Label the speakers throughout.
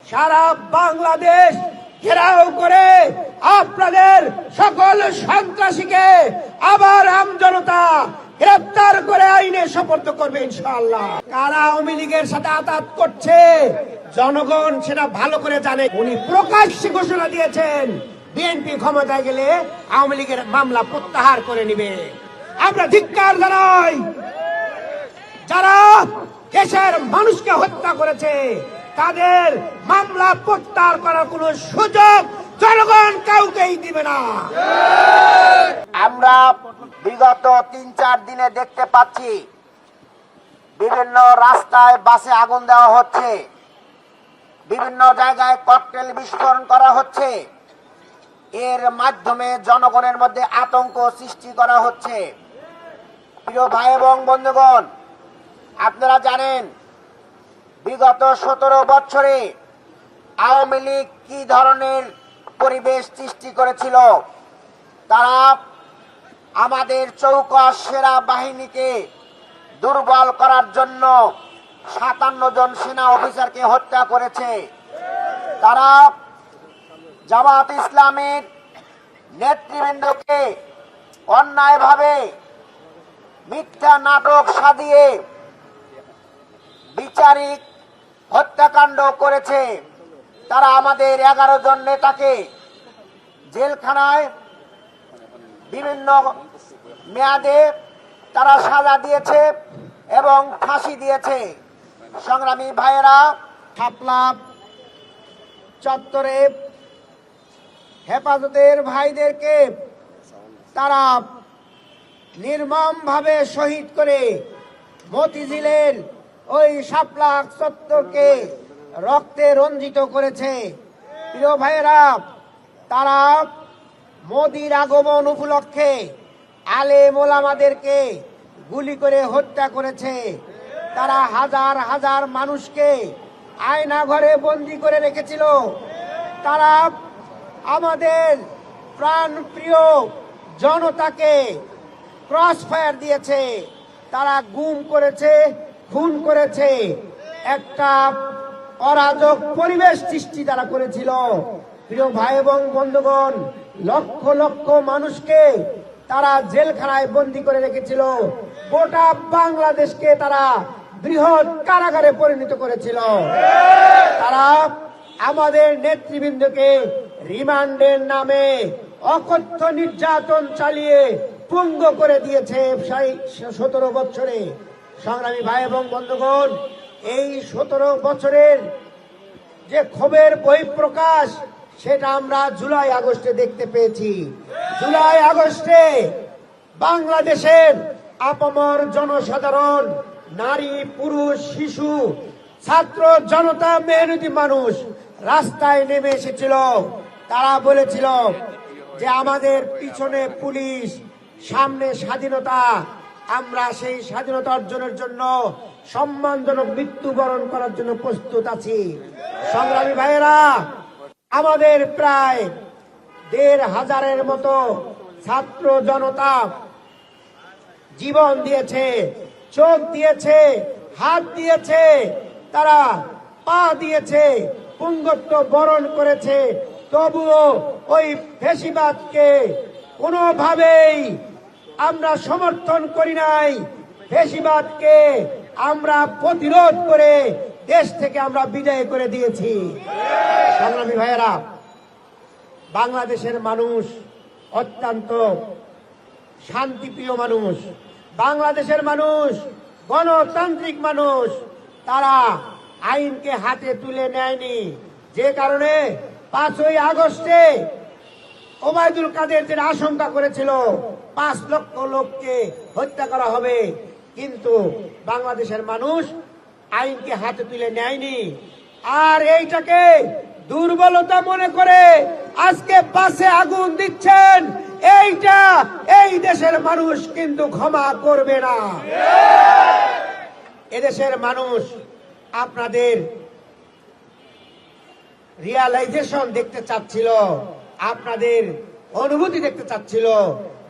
Speaker 1: সারা বাংলাদেশ ঘেরাও করে আপনাদের সকল সন্ত্রাসীকে আবার আমজনতা গ্রেফতার করে আইনে সোপর্দ করবে ইনশাআল্লাহ। কারা আওয়ামী লীগের সাথে আতাত করছে জনগণ সেটা ভালো করে জানে। উনি প্রকাশ্যে ঘোষণা দিয়েছেন বিএনপি ক্ষমতায় গেলে আওয়ামী লীগের মামলা প্রত্যাহার করে নিবে। আমরা ধিক্কার জানাই যারা দেশের মানুষকে হত্যা করেছে তাদের মামলা প্রত্যাহার করার কোন সুযোগ জনগণ কাউকেই দিবে না।
Speaker 2: আমরা বিগত ৩-৪ দিনে দেখতে পাচ্ছি বিভিন্ন রাস্তায় বাসে আগুন দেওয়া হচ্ছে, বিভিন্ন জায়গায় ককটেল বিস্ফোরণ করা হচ্ছে। এর মাধ্যমে জনগণের মধ্যে আতঙ্ক সৃষ্টি করা হচ্ছে। প্রিয় ভাই এবং বন্ধুগণ, আপনারা জানেন বিগত ১৭ বছরে আওয়ামী লীগ কি ধরনের পরিবেশ সৃষ্টি করেছিল। তারা আমাদের চৌকস সেনা বাহিনীকে দুর্বল করার জন্য ৫৭ জন সেনা অফিসারকে হত্যা করেছে। তারা জামাত ইসলামের নেতৃবৃন্দকে অন্যায়ভাবে মিথ্যা নাটক সাজিয়ে বিচারিক হত্যাকাণ্ড করেছে। তারা আমাদের 11 জন নেতাকে জেলখানায় বিভিন্ন মেয়াদে তারা সাজা দিয়েছে এবং ফাঁসি দিয়েছে। সংগ্রামী ভাইয়েরা,
Speaker 1: শাপলা চত্বরে হেফাজতের ভাইদেরকে তারা নির্মমভাবে শহীদ করে মতিঝিলের ওই শাপলা চত্বরকে রক্তে রঞ্জিত করেছে। প্রিয় ভাইয়েরা, তারা মোদির আগমন উপলক্ষে আলেম ওলামাদেরকে গুলি করে হত্যা করেছে। তারা হাজার হাজার মানুষকে আয়না ঘরে বন্দী করে রেখেছিল। তারা আমাদের প্রাণ প্রিয় জনতাকে ক্রস ফায়ার দিয়েছে। তারা গুম করেছে, খুন করেছে। একটা অরাজক পরিবেশ সৃষ্টি তারা করেছিল। প্রিয় ভাই এবং বন্ধুগণ, লক্ষ লক্ষ মানুষকে তারা জেলখানায় বন্দী করে রেখেছিল। গোটা বাংলাদেশকে তারা বৃহৎ কারাগারে পরিণত করেছিল। তারা আমাদের নেতৃবৃন্দকে রিমান্ডের নামে অকথ্য নির্যাতন চালিয়ে পঙ্গু করে দিয়েছে 17 বছরে। সংগ্রামী ভাই এবং বন্ধুগণ, এই 17 বছরের যে ক্ষোভের বহিঃপ্রকাশ সেটা আমরা জুলাই আগস্টে দেখতে পেয়েছি। জুলাই আগস্টে বাংলাদেশের আপামর জনসাধারণ, নারী পুরুষ শিশু ছাত্র জনতা মেহনতি মানুষ রাস্তায় নেমে এসেছিল। তারা বলেছিল যে আমাদের পিছনে পুলিশ, সামনে স্বাধীনতা, আমরা সেই স্বাধীনতা অর্জনের জন্য সম্মানজনক মৃত্যুবরণ করার জন্য প্রস্তুত আছি। সংগ্রামী ভাইয়েরা, আমাদের প্রায় ১৫০০-এর মতো ছাত্র জনতা জীবন দিয়েছে, চোখ দিয়েছে, হাত দিয়েছে, তারা পা দিয়েছে, পুঙ্গত্ব বরণ করেছে। তবুও ওই ফ্যাসিবাদকে কোনোভাবেই আমরা সমর্থন করি নাই। ফ্যাসিবাদকে আমরা প্রতিরোধ করে দেশ থেকে আমরা বিদায় করে দিয়েছি। সংগ্রামী ভাইয়েরা, বাংলাদেশের মানুষ অত্যন্ত শান্তিপ্রিয় মানুষ। বাংলাদেশের মানুষ গণতান্ত্রিক মানুষ। তারা আইনকে হাতে তুলে নেয়নি। যে কারণে 5ই আগস্টে ওবায়দুল কাদের যে আশঙ্কা করেছিল 5 লক্ষ লোককে হত্যা করা হবে, কিন্তু বাংলাদেশের মানুষ আইনকে হাতে তুলে নেয়নি। আর এইটাকে দুর্বলতা মনে করে আজকে বাসে আগুন দিচ্ছেন। এইটা এই দেশের মানুষ কিন্তু ক্ষমা করবে না। এদেশের মানুষ আপনাদের রিয়ালাইজেশন দেখতে চাচ্ছিল, আপনাদের অনুভূতি দেখতে চাচ্ছিল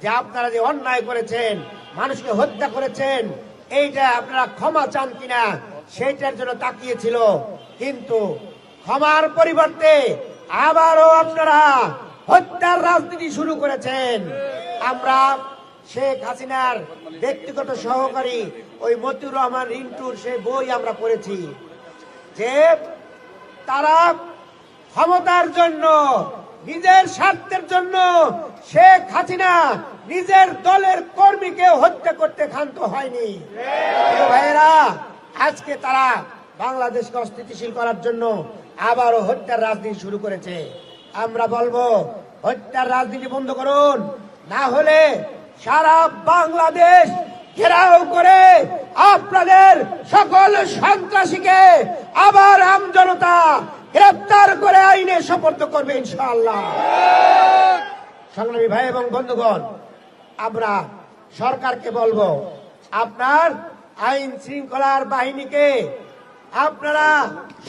Speaker 1: যে আপনারা যে অন্যায় করেছেন, মানুষকে হত্যা করেছেন, এইটা আপনারা ক্ষমা চান কিনা সেইটার জন্য তাকিয়েছিল। কিন্তু ক্ষমার পরিবর্তে আবারও আপনারা হত্যার রাজনীতি শুরু করেছেন। আমরা শেখ হাসিনার ব্যক্তিগত সহকারী ওই মতিউর রহমান রিন্টুর সেই বই আমরা পড়েছি যে তারা ক্ষমতার জন্য, নিজের স্বার্থের জন্য শেখ হাসিনা নিজের দলের কর্মীকে হত্যা করতে ক্ষান্ত হয়নি। প্রিয় ভাইয়েরা, আজকে তারা বাংলাদেশকে অস্থিতিশীল করার জন্য আবারও হত্যার রাজনীতি শুরু করেছে। আমরা বলবো হত্যার রাজনীতি বন্ধ করুন, না হলে সারা বাংলাদেশ ঘেরাও করে আপনাদের সকল সন্ত্রাসীকে আবার আমজনতা গ্রেপ্তার করে আইনে সোপর্দ করবে ইনশাআল্লাহ। সংগ্রামী ভাই এবং বন্ধুগণ, আমরা সরকারকে বলবো আপনার আইন শৃঙ্খলার বাহিনীকে আপনারা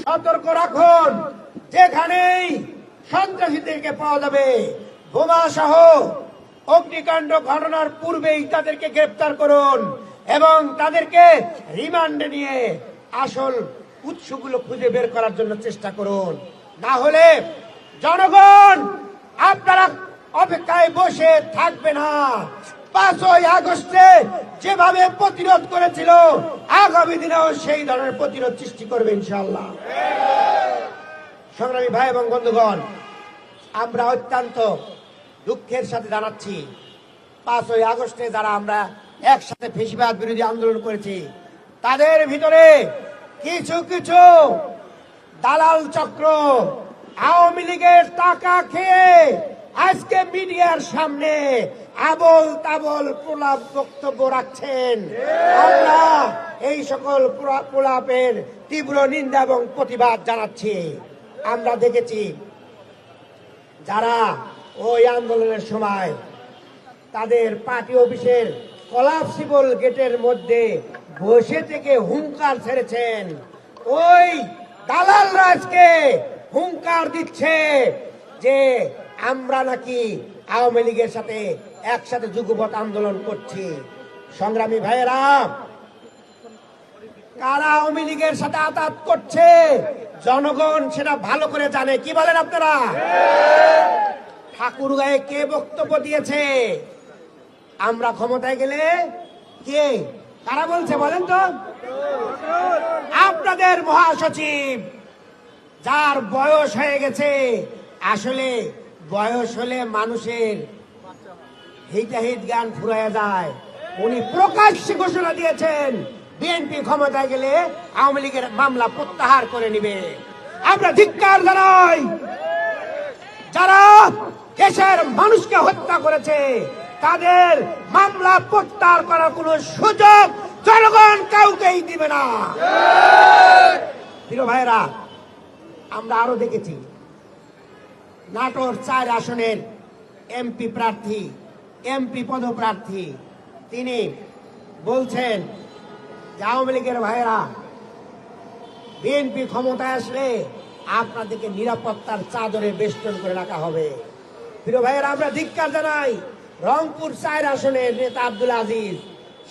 Speaker 1: সতর্ক রাখুন। যেখানেই সন্ত্রাসীদেরকে পাওয়া যাবে বোমা সহ অগ্নিকাণ্ড ঘটনার পূর্বেই তাদেরকে গ্রেপ্তার করুন এবং তাদেরকে রিমান্ডে নিয়ে আসল উৎসগুলো খুঁজে বের করার জন্য চেষ্টা করুন। না হলে জনগণ আপনারা অপেক্ষায় বসে থাকবে না। 5ই আগস্টে যেভাবে প্রতিরোধ করেছিল আগামী দিনেও সেই ধরনের প্রতিরোধ সৃষ্টি করবে ইনশাআল্লাহ। সংগ্রামী ভাই এবং বন্ধুগণ, আমরা অত্যন্ত দুঃখের সাথে জানাচ্ছি 5ই আগস্টে যারা আমরা একসাথে ফ্যাসিবাদ বিরোধী আন্দোলন করেছি তাদের ভিতরে কিছু কিছু দালাল চক্র আওয়ামী লীগের টাকা খেয়ে আজকে মিডিয়ার সামনে আবল তাবল প্রলাপ বক্তব্য রাখছেন। আমরা এই সকল প্রলাপের তীব্র নিন্দা এবং প্রতিবাদ জানাচ্ছি। আমরা দেখেছি যারা ওই আন্দোলনের সময় তাদের পার্টি অফিসের কলাপসিবল গেটের মধ্যে বসে থেকে হুঙ্কার ছেড়েছেন, ওই দালাল রাজকে হুঙ্কার দিচ্ছে যে আমরা নাকি আওয়ামী লীগের সাথে একসাথে যুগপৎ আন্দোলন করছি। সংগ্রামী ভাইয়েরা, কারা আওয়ামী লীগের সাথে আতাত করছে জনগণ সেটা ভালো করে জানে। কি বলেন আপনারা? ঠাকুরগাঁয়ে কে বক্তব্য দিয়েছে আমরা ক্ষমতায় গেলে? কে, কারা বলছে বলেন তো? আপনাদের মহাসচিব, যার বয়স হয়ে গেছে। আসলে বয়স হলে মানুষের হিতাহিত জ্ঞান ফুরাইয়া যায়। উনি প্রকাশ্যে ঘোষণা দিয়েছেন বিএনপি ক্ষমতায় গেলে আওয়ামী লীগের মামলা প্রত্যাহার করে নিবে। আমরা ধিক্কার জানাই যারা দেশের মানুষকে হত্যা করেছে তাদের মামলা প্রত্যাহার করার কোন সুযোগ জনগণ কাউকেই দিবে না। প্রিয় ভাইরা, আমরা আরো দেখেছি নাটোর 4 আসনের এমপি প্রার্থী, এমপি পদপ্রার্থী, তিনি বলছেন যে আওয়ামী লীগের ভাইয়েরা বিএনপি ক্ষমতায় আসলে আপনাদেরকে নিরাপত্তার চাদরে বেষ্টন করে রাখা হবে। প্রিয় ভাইয়েরা, আমরা ধিক্কার জানাই রংপুর 4 আসনের নেতা আব্দুল আজিজ,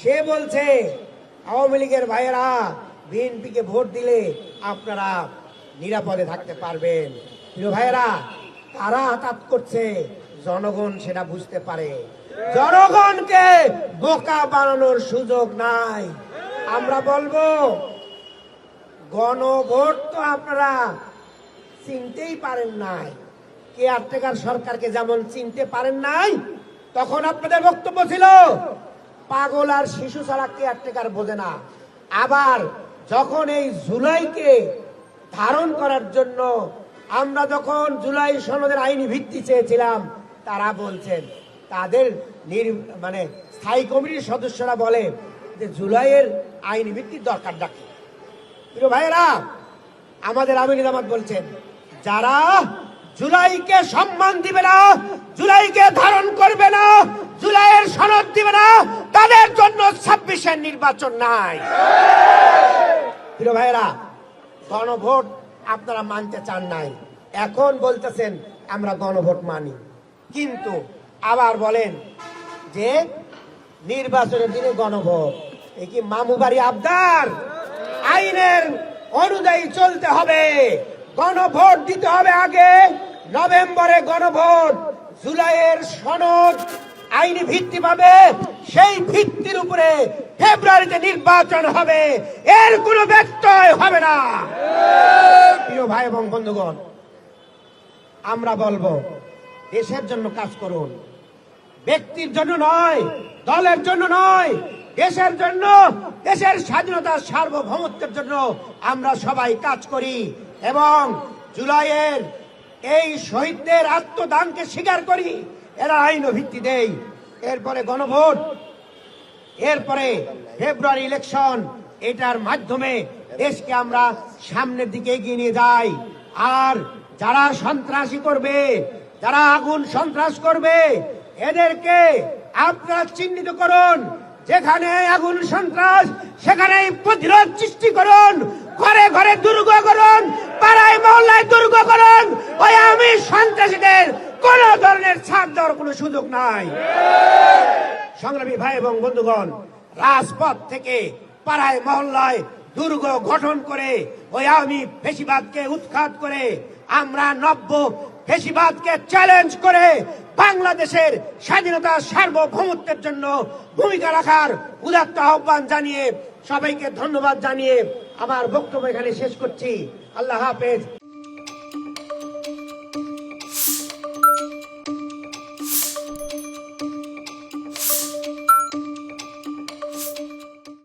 Speaker 1: সে বলছে আওয়ামী লীগের ভাইয়েরা বিএনপিকে ভোট দিলে আপনারা নিরাপদে থাকতে পারবেন। প্রিয় ভাইয়েরা, কারা আঘাত করছে জনগণ সেটা বুঝতে পারে। জনগণকে বোকা বানানোর সুযোগ নাই। আমরা বলবো গণভোট তো আপনারা চিনতেই পারেন নাই, কেয়ারটেকার সরকারকে যেমন চিনতে পারেন নাই, তখন আপনাদের বক্তব্য ছিল পাগল আর শিশু ছাড়া কেয়ারটেকার বোঝে না। আবার যখন এই জুলাইকে ধারণ করার জন্য আমরা যখন জুলাই সনদের আইনি ভিত্তি চেয়েছিলাম, তারা বলছেন তাদের স্থায়ী কমিটির সদস্যরা বলে যে জুলাইয়ের আইনি ভিত্তির দরকার ডাকে। প্রিয় ভাইয়েরা, আমাদের আমির জামাত বলছেন যারা জুলাইকে সম্মান দিবে না, জুলাইকে ধারণ করবে না, জুলাইয়ের সনদ দিবে না, তাদের জন্য 26-এর নির্বাচন নাই। প্রিয় ভাইয়েরা, গণভোট আপনারা মানতে চান নাই, এখন বলতেছেন আমরা গণভোট মানি, কিন্তু আবার বলেন যে নির্বাচনের দিনে গণভোট। এই কি মামু বাড়ি আবদার? আইনের অনুযায়ী চলতে হবে। গণভোট দিতে হবে আগে, নভেম্বরে গণভোট, জুলাইয়ের সনদ আইনি ভিত্তি পাবে, সেই ভিত্তির উপরে ফেব্রুয়ারিতে নির্বাচন হবে, এর কোনো ব্যত্যয় হবে না। প্রিয় ভাই এবং বন্ধুগণ, আমরা বলবো দেশের জন্য কাজ করুন, ব্যক্তির জন্য নয়, দলের জন্য নয়, দেশের জন্য, দেশের স্বাধীনতার সার্বভৌমত্বের জন্য আমরা সবাই কাজ করি এবং জুলাইয়ের এই শহীদদের আত্মদানকে স্বীকার করি, এরা আইন ভিত্তি দেই। এরপরে গণভোট, এরপরে ফেব্রুয়ারি ইলেকশন, এটার মাধ্যমে দেশকে আমরা সামনের দিকে এগিয়ে নিয়ে যাই। আর যারা সন্ত্রাসী করবে, যারা আগুন সন্ত্রাস করবে, এদেরকে আপনারা চিহ্নিত করুন। যেখানে আগুন সন্ত্রাস সেখানে প্রতিরোধ সৃষ্টি করুন, ঘরে ঘরে দুর্গ করুন, পাড়ায় মহল্লায় দুর্গ করুন। ওই আমি সন্ত্রাসীদের কোন ধরনের ছাড় দেওয়ার কোনো সুযোগ নাই। সংগ্রামী ভাই এবং বন্ধুগণ, রাজপথ থেকে পাড়ায় মহল্লায় দুর্গ গঠন করে ওই আওয়ামী ফ্যাসিবাদকে উৎখাত করে আমরা নব্য ফ্যাসিবাদকে চ্যালেঞ্জ করে বাংলাদেশের স্বাধীনতা সার্বভৌমত্বের জন্য ভূমিকা রাখার উদাত্ত আহ্বান জানিয়ে সবাইকে ধন্যবাদ জানিয়ে আমার বক্তব্য এখানে শেষ করছি। আল্লাহ হাফেজ।